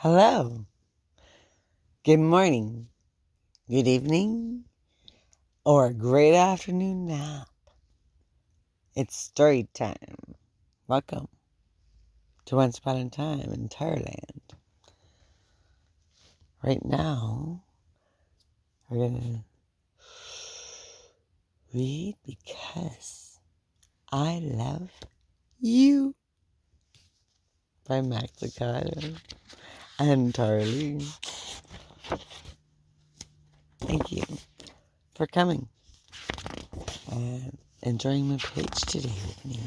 Hello, good morning, good evening, or a great afternoon nap. It's story time. Welcome to Once Upon a Time in Taraland. Right now, we're going to read Because I Love You by Max Lucado and Tarly. Thank you for coming and enjoying my page today with me.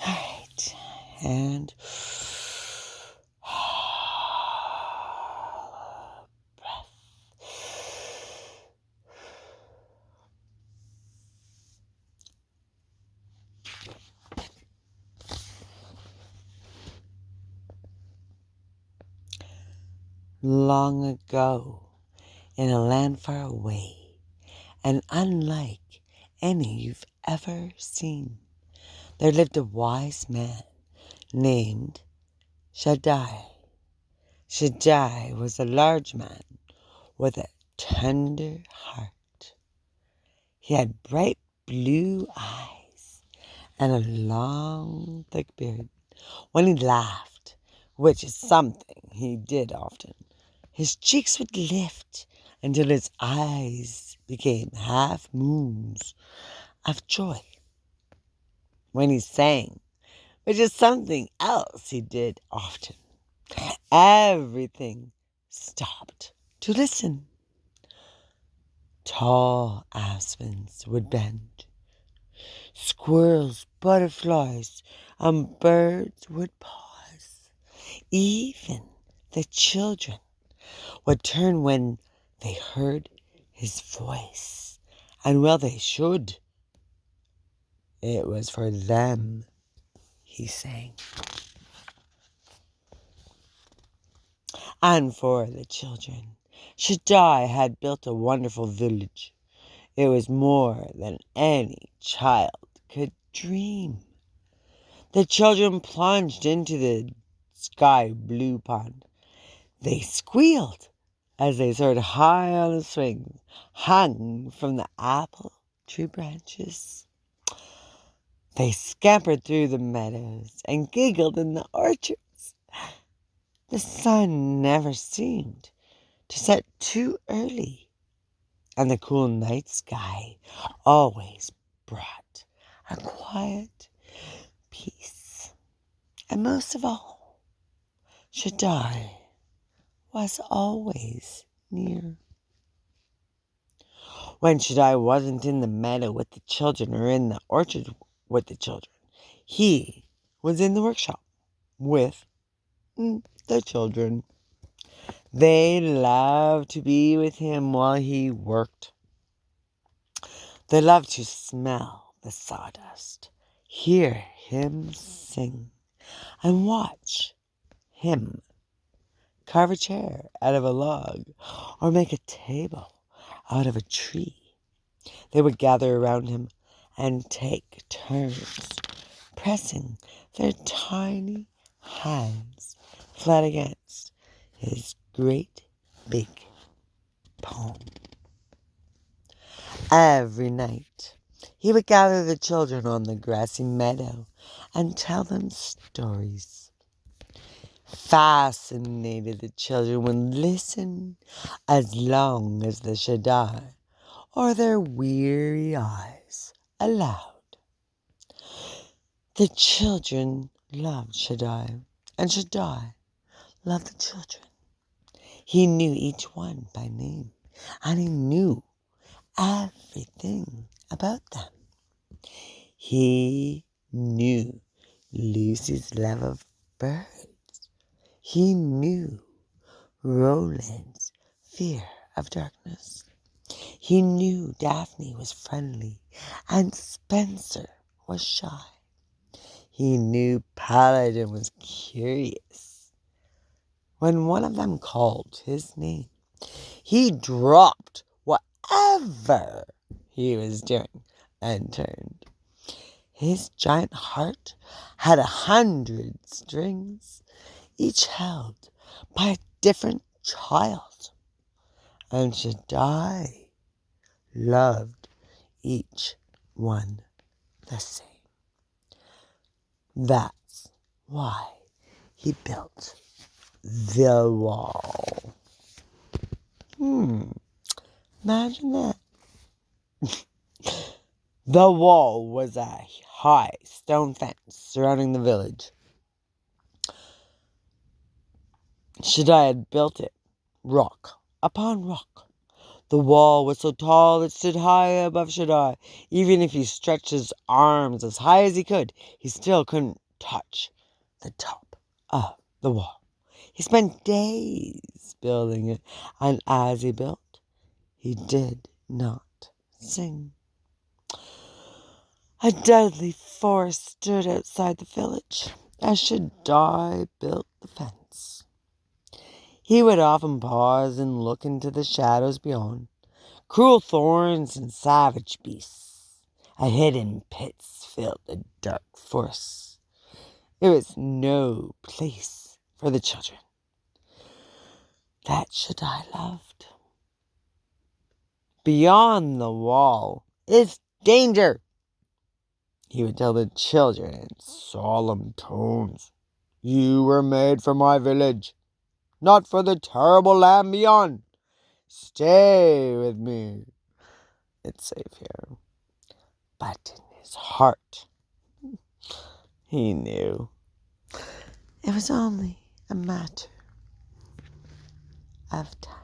All right, and long ago, in a land far away, and unlike any you've ever seen, there lived a wise man named Shaddai. Shaddai was a large man with a tender heart. He had bright blue eyes and a long, thick beard. When he laughed, which is something he did often, his cheeks would lift until his eyes became half moons of joy. When he sang, which is something else he did often, everything stopped to listen. Tall aspens would bend, squirrels, butterflies, and birds would pause. Even the children would turn when they heard his voice, and well they should. It was for them he sang. And for the children, Shaddai had built a wonderful village. It was more than any child could dream. The children plunged into the sky blue pond. They squealed as they soared high on the swings, hung from the apple tree branches. They scampered through the meadows and giggled in the orchards. The sun never seemed to set too early, and the cool night sky always brought a quiet peace. And most of all, Shaddai was always near. When Shaddai wasn't in the meadow with the children or in the orchard with the children, he was in the workshop with the children. They loved to be with him while he worked. They loved to smell the sawdust, hear him sing, and watch him carve a chair out of a log or make a table out of a tree. They would gather around him and take turns pressing their tiny hands flat against his great big palm. Every night he would gather the children on the grassy meadow and tell them stories. Fascinated, the children would listen as long as the Shaddai or their weary eyes allowed. The children loved Shaddai, and Shaddai loved the children. He knew each one by name, and he knew everything about them. He knew Lucy's love of birds. He knew Roland's fear of darkness. He knew Daphne was friendly and Spencer was shy. He knew Paladin was curious. When one of them called his name, he dropped whatever he was doing and turned. His giant heart had 100 strings, each held by a different child. And Shaddai loved each one the same. That's why he built the wall. Imagine that. The wall was a high stone fence surrounding the village. Shaddai had built it, rock upon rock. The wall was so tall it stood high above Shaddai. Even if he stretched his arms as high as he could, he still couldn't touch the top of the wall. He spent days building it, and as he built, he did not sing. A deadly forest stood outside the village as Shaddai built the fence. He would often pause and look into the shadows beyond. Cruel thorns and savage beasts, and hidden pits filled the dark forests. It was no place for the children that Shaddai loved. Beyond the wall is danger, he would tell the children in solemn tones. You were made for my village, not for the terrible land beyond. Stay with me. It's safe here. But in his heart, he knew it was only a matter of time.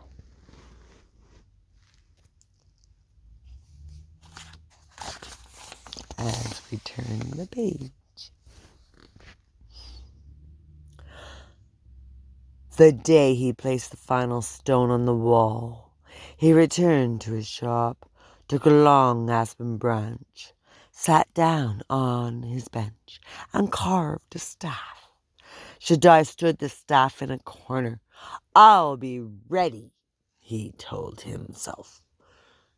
As we turn the page. The day he placed the final stone on the wall, he returned to his shop, took a long aspen branch, sat down on his bench, and carved a staff. Shaddai stood the staff in a corner. I'll be ready, he told himself.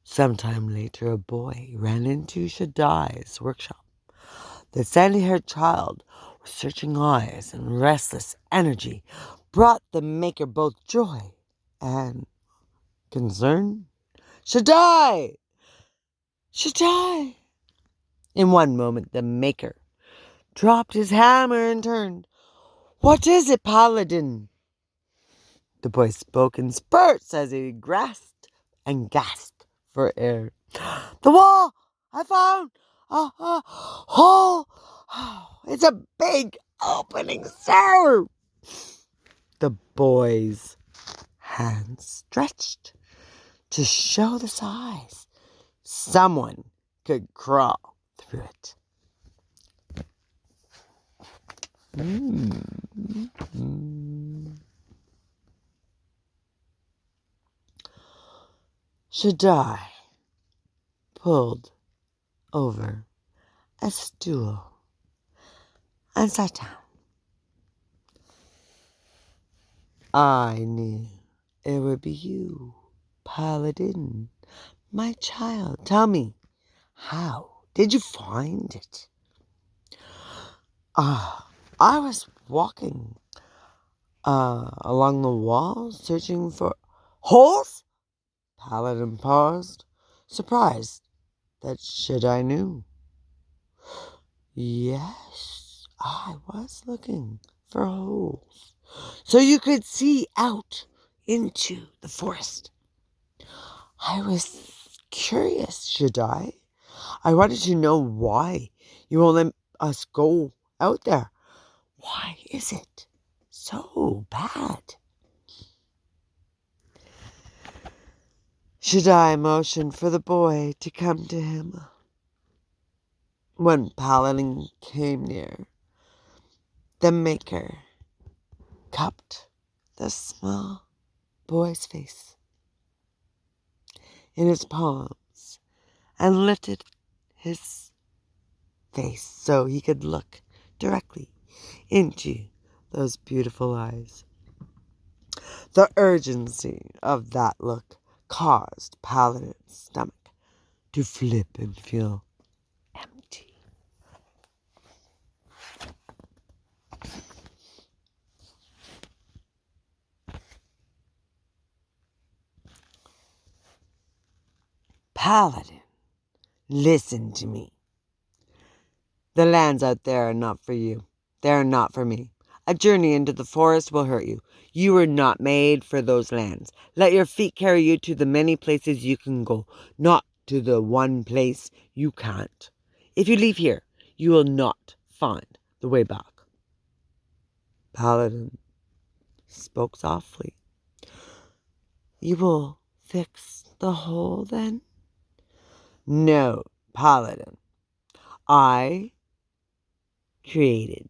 Sometime later, a boy ran into Shaddai's workshop. The sandy-haired child, with searching eyes and restless energy, brought the maker both joy and concern. Shaddai! Shaddai! In one moment, the maker dropped his hammer and turned. What is it, Paladin? The boy spoke in spurts as he grasped and gasped for air. The wall! I found a hole! Oh, it's a big opening, sir! The boy's hands stretched to show the size. Someone could crawl through it. Shaddai pulled over a stool and sat down. I knew it would be you, Paladin, my child. Tell me, how did you find it? I was walking along the wall, searching for holes. Paladin paused, surprised that Shaddai knew. Yes, I was looking for holes, so you could see out into the forest. I was curious, Shaddai. I wanted to know why you won't let us go out there. Why is it so bad? Shaddai motioned for the boy to come to him. When Paladin came near, the maker cupped the small boy's face in his palms and lifted his face so he could look directly into those beautiful eyes. The urgency of that look caused Paladin's stomach to flip and feel empty. Paladin, listen to me. The lands out there are not for you. They are not for me. A journey into the forest will hurt you. You were not made for those lands. Let your feet carry you to the many places you can go, not to the one place you can't. If you leave here, you will not find the way back. Paladin spoke softly. You will fix the hole then? No, Paladin. I created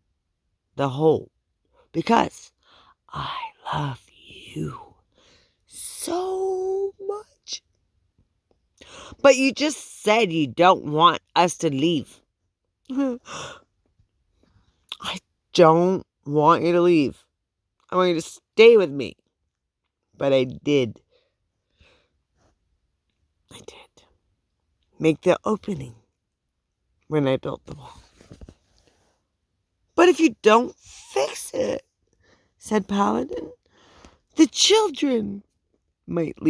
the hole because I love you so much. But you just said you don't want us to leave. I don't want you to leave. I want you to stay with me. But I did. Make the opening when I built the wall. But if you don't fix it, said Paladin, the children might leave.